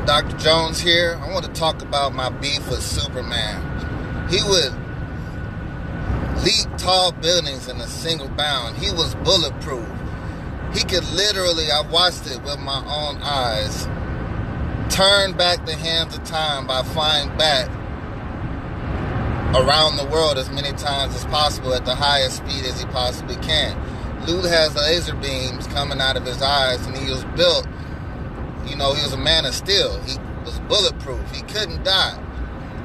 Dr. Jones here. I want to talk about my beef with Superman. He would leap tall buildings in a single bound. He was bulletproof. He could literally, I watched it with my own eyes, turn back the hands of time by flying back around the world as many times as possible at the highest speed as he possibly can. Dude has laser beams coming out of his eyes, and he was built, he was a man of steel. He was bulletproof. He couldn't die.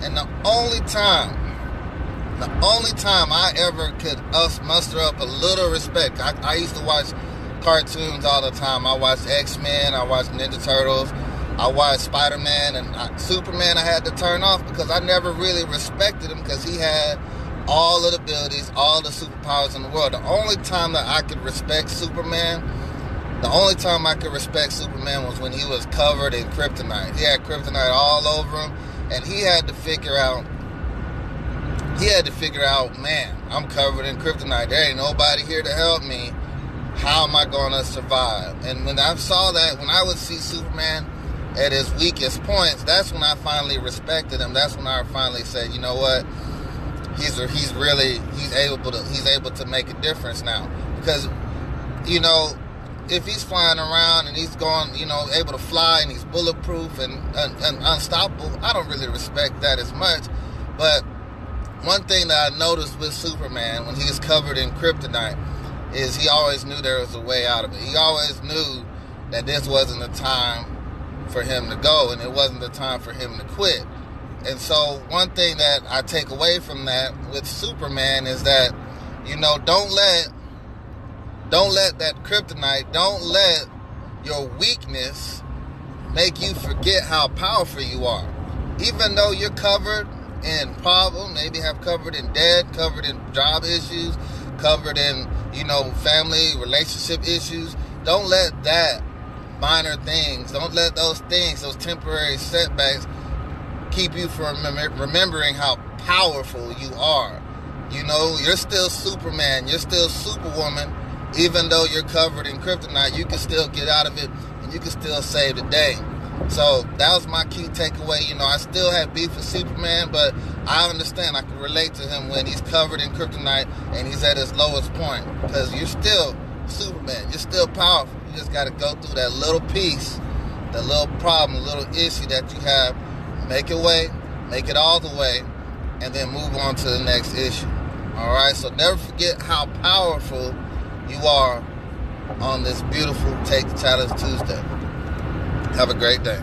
And the only time I ever could muster up a little respect, I used to watch cartoons all the time. I watched X-Men, I watched Ninja Turtles, I watched Spider-Man, and Superman I had to turn off because I never really respected him because he had all of the abilities, all the superpowers in the world. The only time that I could respect Superman was when he was covered in kryptonite. He had kryptonite all over him, and he had to figure out, man, I'm covered in kryptonite. There ain't nobody here to help me. How am I going to survive? And when I saw that, when I would see Superman at his weakest points, that's when I finally respected him. That's when I finally said, you know what? He's able to make a difference now. Because, if he's flying around and he's going, able to fly and he's bulletproof and unstoppable, I don't really respect that as much. But one thing that I noticed with Superman when he's covered in kryptonite is he always knew there was a way out of it. He always knew that this wasn't the time for him to go and it wasn't the time for him to quit. And so one thing that I take away from that with Superman is that, don't let that kryptonite, don't let your weakness make you forget how powerful you are. Even though you're covered in problems, maybe have covered in debt, covered in job issues, covered in, family, relationship issues, don't let that minor things, don't let those things, those temporary setbacks keep you from remembering how powerful you are. You're still Superman, you're still Superwoman. Even though you're covered in kryptonite, you can still get out of it and you can still save the day. So that was my key takeaway. I still have beef with Superman, but I understand. I can relate to him when he's covered in kryptonite and he's at his lowest point. Because you're still Superman. You're still powerful. You just got to go through that little piece, that little problem, the little issue that you have. Make it way, make it all the way, and then move on to the next issue. All right? So never forget how powerful you are on this beautiful Take the Challenge Tuesday. Have a great day.